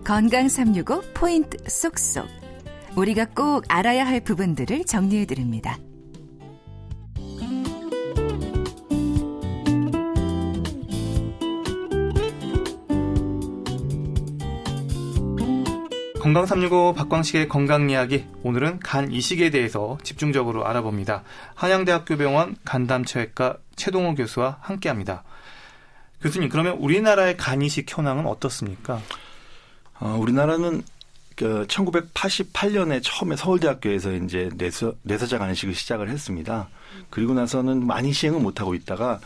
건강 365 포인트 쏙쏙. 우리가 꼭 알아야 할 부분들을 정리해드립니다. 건강 365 박광식의 건강 이야기. 오늘은 간 이식에 대해서 집중적으로 알아봅니다. 한양대학교 병원 간담체외과 최동호 교수와 함께합니다. 교수님, 그러면 우리나라의 간 이식 현황은 어떻습니까? 우리나라는 1988년에 처음에 서울대학교에서 이제 뇌사자 간 이식을 시작을 했습니다. 그리고 나서는 많이 시행을 못하고 있다가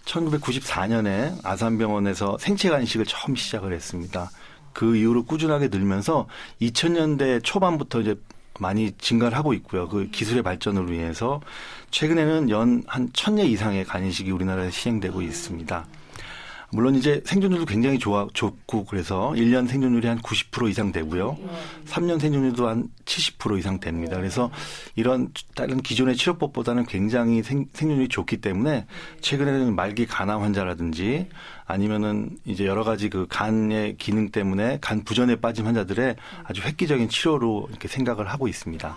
1994년에 아산병원에서 생체 간 이식을 처음 시작을 했습니다. 그 이후로 꾸준하게 늘면서 2000년대 초반부터 이제 많이 증가를 하고 있고요. 그 기술의 발전으로 인해서 최근에는 연 한 1000회 이상의 간 이식이 우리나라에 시행되고 있습니다. 물론 이제 생존율도 굉장히 좋고 그래서 1년 생존율이 한 90% 이상 되고요. 3년 생존율도 한 70% 이상 됩니다. 그래서 이런 다른 기존의 치료법보다는 굉장히 생존율이 좋기 때문에 최근에는 말기 간암 환자라든지 아니면은 이제 여러 가지 그 간의 기능 때문에 간 부전에 빠진 환자들의 아주 획기적인 치료로 이렇게 생각을 하고 있습니다.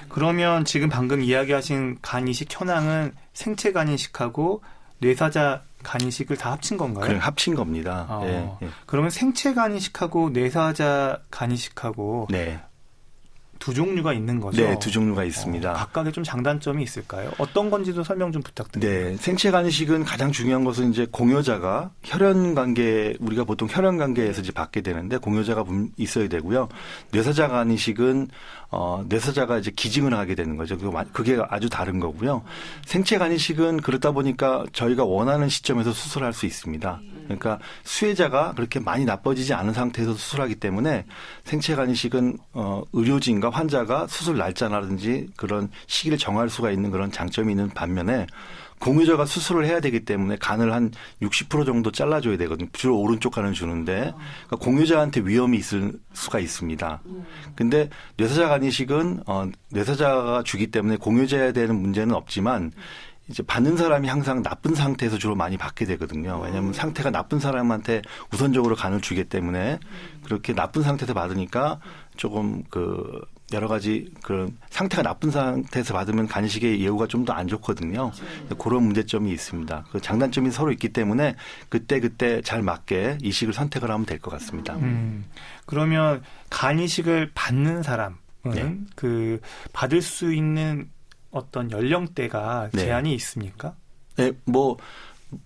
그러면 지금 방금 이야기하신 간 이식 현황은 생체 간 이식하고 뇌사자 간 이식을 다 합친 건가요? 그래, 합친 겁니다. 예. 그러면 생체 간 이식하고 뇌사자 간 이식하고 네. 두 종류가 있는 거죠? 네, 두 종류가 있습니다. 각각의 좀 장단점이 있을까요? 어떤 건지도 설명 좀 부탁드립니다. 네, 생체 간 이식은 가장 중요한 것은 이제 공여자가 혈연 관계, 우리가 보통 혈연 관계에서 이제 받게 되는데 공여자가 있어야 되고요. 뇌사자 간 이식은 뇌사자가 이제 기증을 하게 되는 거죠. 그게 아주 다른 거고요. 생체 간 이식은 그렇다 보니까 저희가 원하는 시점에서 수술할 수 있습니다. 그러니까 수혜자가 그렇게 많이 나빠지지 않은 상태에서 수술하기 때문에 생체 간 이식은 의료진과 환자가 수술 날짜라든지 그런 시기를 정할 수가 있는 그런 장점이 있는 반면에 공유자가 수술을 해야 되기 때문에 간을 한 60% 정도 잘라줘야 되거든요. 주로 오른쪽 간을 주는데 그러니까 공유자한테 위험이 있을 수가 있습니다. 근데 뇌사자 간 이식은 뇌사자가 주기 때문에 공유자에 대한 문제는 없지만 이제 받는 사람이 항상 나쁜 상태에서 주로 많이 받게 되거든요. 왜냐하면 상태가 나쁜 사람한테 우선적으로 간을 주기 때문에 그렇게 나쁜 상태에서 받으니까 조금 여러 가지 그런 상태가 나쁜 상태에서 받으면 간 이식의 예후가 좀 더 안 좋거든요. 그런 문제점이 있습니다. 그 장단점이 서로 있기 때문에 그때 잘 맞게 이식을 선택을 하면 될 것 같습니다. 그러면 간 이식을 받는 사람은 네. 받을 수 있는 어떤 연령대가 네. 제한이 있습니까? 네,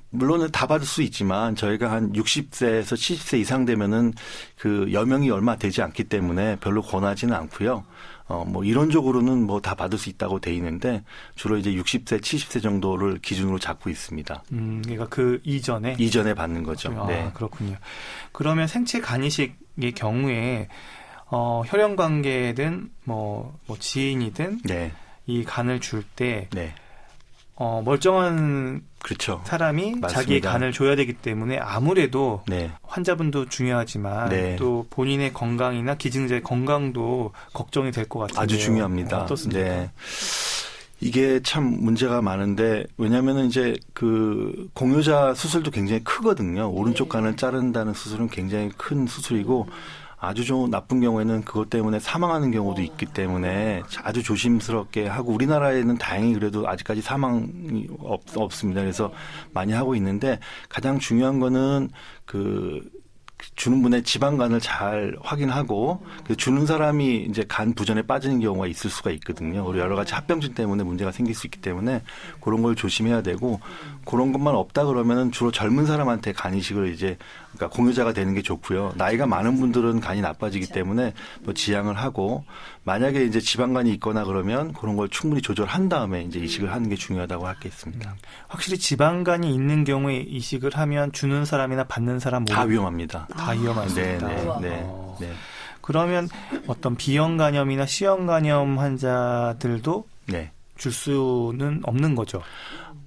물론은 다 받을 수 있지만 저희가 한 60세에서 70세 이상 되면은 그 여명이 얼마 되지 않기 때문에 별로 권하지는 않고요. 이론적으로는 다 받을 수 있다고 돼 있는데 주로 이제 60세, 70세 정도를 기준으로 잡고 있습니다. 그러니까 그 이전에 받는 거죠. 네. 그렇군요. 그러면 생체 간 이식의 경우에 혈연 관계든 지인이든 네. 이 간을 줄 때 네. 멀쩡한 그렇죠. 사람이 맞습니다. 자기의 간을 줘야 되기 때문에 아무래도 네. 환자분도 중요하지만 네. 또 본인의 건강이나 기증자의 건강도 걱정이 될 것 같은데요. 아주 중요합니다. 어떻습니까? 네. 이게 참 문제가 많은데 왜냐하면은 이제 그 공유자 수술도 굉장히 크거든요. 오른쪽 간을 자른다는 수술은 굉장히 큰 수술이고 아주 좀 나쁜 경우에는 그것 때문에 사망하는 경우도 있기 때문에 아주 조심스럽게 하고 우리나라에는 다행히 그래도 아직까지 사망이 없습니다. 그래서 많이 하고 있는데 가장 중요한 거는 주는 분의 지방간을 잘 확인하고 주는 사람이 이제 간 부전에 빠지는 경우가 있을 수가 있거든요. 그리고 여러 가지 합병증 때문에 문제가 생길 수 있기 때문에 그런 걸 조심해야 되고 그런 것만 없다 그러면은 주로 젊은 사람한테 간 이식을 그러니까 공유자가 되는 게 좋고요. 나이가 많은 분들은 간이 나빠지기 때문에 지양을 하고 만약에 이제 지방간이 있거나 그러면 그런 걸 충분히 조절한 다음에 이제 이식을 하는 게 중요하다고 하겠습니다. 확실히 지방간이 있는 경우에 이식을 하면 주는 사람이나 받는 사람 모두 다 위험합니다. 다 위험합니다. 네. 그러면 어떤 비형 간염이나 C형 간염 환자들도 네. 줄 수는 없는 거죠.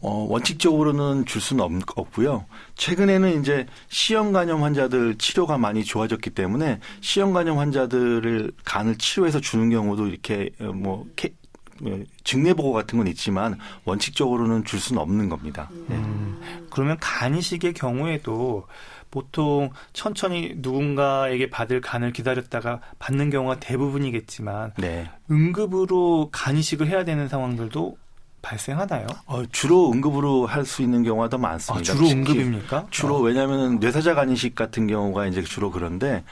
원칙적으로는 줄 수는 없고요. 최근에는 이제 C형 간염 환자들 치료가 많이 좋아졌기 때문에 C형 간염 환자들을 간을 치료해서 주는 경우도 이렇게 증례 보고 같은 건 있지만 원칙적으로는 줄 수는 없는 겁니다. 그러면 간이식의 경우에도 보통 천천히 누군가에게 받을 간을 기다렸다가 받는 경우가 대부분이겠지만 네. 응급으로 간이식을 해야 되는 상황들도 발생하나요? 주로 응급으로 할 수 있는 경우가 더 많습니다. 주로 응급입니까? 주로 왜냐하면 뇌사자 간이식 같은 경우가 이제 주로 그런데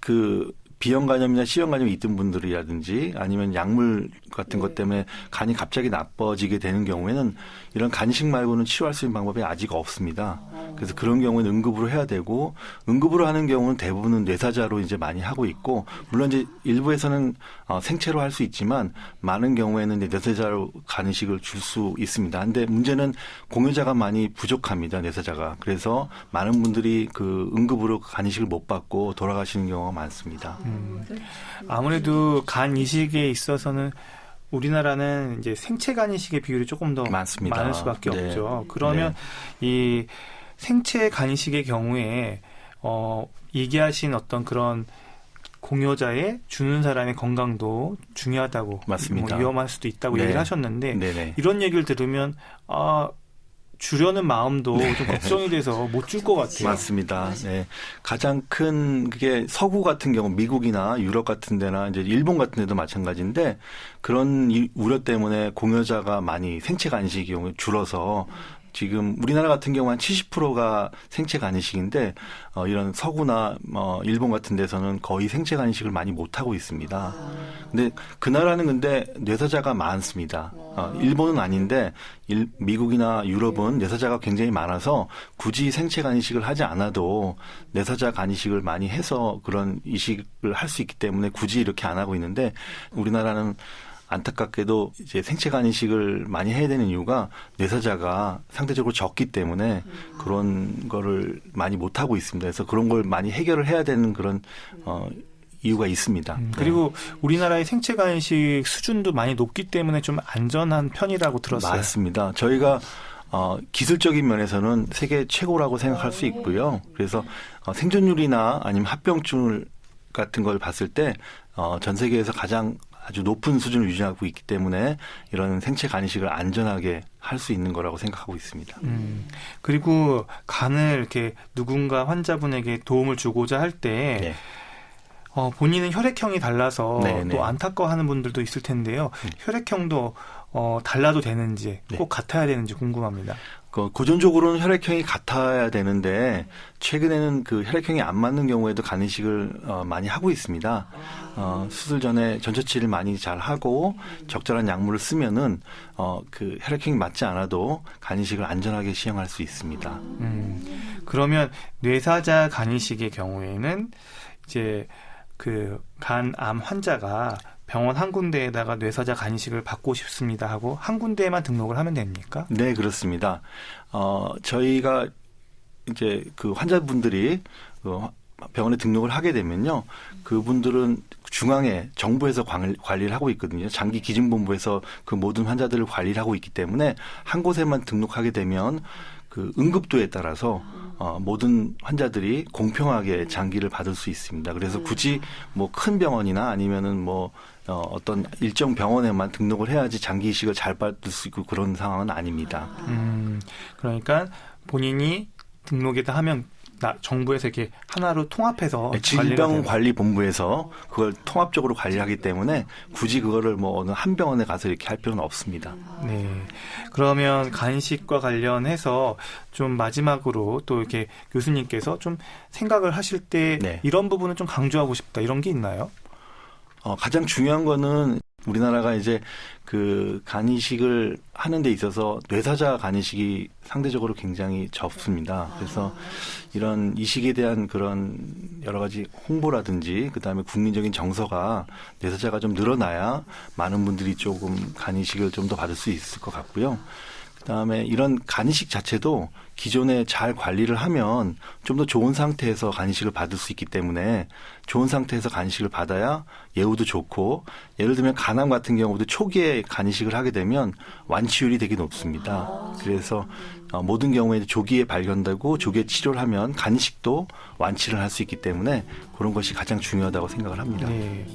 그 B형 간염이나 C형 간염이 있던 분들이라든지 아니면 약물 같은 것 때문에 간이 갑자기 나빠지게 되는 경우에는 이런 간이식 말고는 치료할 수 있는 방법이 아직 없습니다. 그래서 그런 경우에는 응급으로 해야 되고 응급으로 하는 경우는 대부분은 뇌사자로 이제 많이 하고 있고 물론 이제 일부에서는 생체로 할 수 있지만 많은 경우에는 이제 뇌사자로 간이식을 줄 수 있습니다. 근데 문제는 공여자가 많이 부족합니다. 뇌사자가. 그래서 많은 분들이 그 응급으로 간이식을 못 받고 돌아가시는 경우가 많습니다. 아무래도 간 이식에 있어서는 우리나라는 이제 생체 간 이식의 비율이 조금 더 많습니다. 많을 수밖에 네. 없죠. 그러면 이 생체 간 이식의 경우에 얘기하신 어떤 그런 공여자의 주는 사람의 건강도 중요하다고 맞습니다. 뭐 위험할 수도 있다고 네. 얘기를 하셨는데 네네. 이런 얘기를 들으면 주려는 마음도 좀 걱정이 돼서 못 줄 것 같아요. 맞습니다. 네. 가장 큰 그게 서구 같은 경우 미국이나 유럽 같은 데나 이제 일본 같은 데도 마찬가지인데 그런 우려 때문에 공여자가 많이 생체 간이식이 줄어서 지금 우리나라 같은 경우 한 70%가 생체 간이식인데 이런 서구나 일본 같은 데서는 거의 생체 간이식을 많이 못 하고 있습니다. 근데 그 나라는 근데 뇌사자가 많습니다. 일본은 아닌데 미국이나 유럽은 뇌사자가 굉장히 많아서 굳이 생체 간이식을 하지 않아도 뇌사자 간이식을 많이 해서 그런 이식을 할 수 있기 때문에 굳이 이렇게 안 하고 있는데 우리나라는 안타깝게도 이제 생체 간이식을 많이 해야 되는 이유가 뇌사자가 상대적으로 적기 때문에 그런 거를 많이 못 하고 있습니다. 그래서 그런 걸 많이 해결을 해야 되는 그런 이유가 있습니다. 그리고 우리나라의 생체 간이식 수준도 많이 높기 때문에 좀 안전한 편이라고 들었어요. 맞습니다. 저희가 기술적인 면에서는 세계 최고라고 생각할 수 있고요. 그래서 생존율이나 아니면 합병증 같은 걸 봤을 때 전 세계에서 가장 아주 높은 수준을 유지하고 있기 때문에 이런 생체 간이식을 안전하게 할 수 있는 거라고 생각하고 있습니다. 그리고 간을 이렇게 누군가 환자분에게 도움을 주고자 할 때 네. 본인은 혈액형이 달라서 네, 네. 또 안타까워하는 분들도 있을 텐데요. 혈액형도 달라도 되는지 네. 꼭 같아야 되는지 궁금합니다. 고전적으로는 혈액형이 같아야 되는데 최근에는 그 혈액형이 안 맞는 경우에도 간이식을 많이 하고 있습니다. 수술 전에 전처치를 많이 잘 하고 적절한 약물을 쓰면은 그 혈액형이 맞지 않아도 간이식을 안전하게 시행할 수 있습니다. 그러면 뇌사자 간이식의 경우에는 이제 그 간암 환자가 병원 한 군데에다가 뇌사자 간이식을 받고 싶습니다 하고 한 군데에만 등록을 하면 됩니까? 네, 그렇습니다. 저희가 이제 그 환자분들이 병원에 등록을 하게 되면요. 그분들은 중앙에 정부에서 관리를 하고 있거든요. 장기 기증본부에서 그 모든 환자들을 관리를 하고 있기 때문에 한 곳에만 등록하게 되면 그 응급도에 따라서 모든 환자들이 공평하게 장기를 받을 수 있습니다. 그래서 굳이 뭐 큰 병원이나 아니면은 뭐 어떤 일정 병원에만 등록을 해야지 장기 이식을 잘 받을 수 있고 그런 상황은 아닙니다. 그러니까 본인이 등록에다 하면 정부에서 이렇게 하나로 통합해서 질병관리본부에서 그걸 통합적으로 관리하기 때문에 굳이 그거를 뭐 어느 한 병원에 가서 이렇게 할 필요는 없습니다. 네. 그러면 간이식과 관련해서 좀 마지막으로 또 이렇게 교수님께서 좀 생각을 하실 때 네. 이런 부분을 좀 강조하고 싶다 이런 게 있나요? 가장 중요한 거는 우리나라가 이제 그 간이식을 하는 데 있어서 뇌사자 간이식이 상대적으로 굉장히 적습니다. 그래서 이런 이식에 대한 그런 여러 가지 홍보라든지 그다음에 국민적인 정서가 뇌사자가 좀 늘어나야 많은 분들이 조금 간이식을 좀 더 받을 수 있을 것 같고요. 그다음에 이런 간이식 자체도 기존에 잘 관리를 하면 좀 더 좋은 상태에서 간이식을 받을 수 있기 때문에 좋은 상태에서 간이식을 받아야 예후도 좋고 예를 들면 간암 같은 경우도 초기에 간이식을 하게 되면 완치율이 되게 높습니다. 그래서 모든 경우에 조기에 발견되고 조기에 치료를 하면 간이식도 완치를 할 수 있기 때문에 그런 것이 가장 중요하다고 생각을 합니다. 네.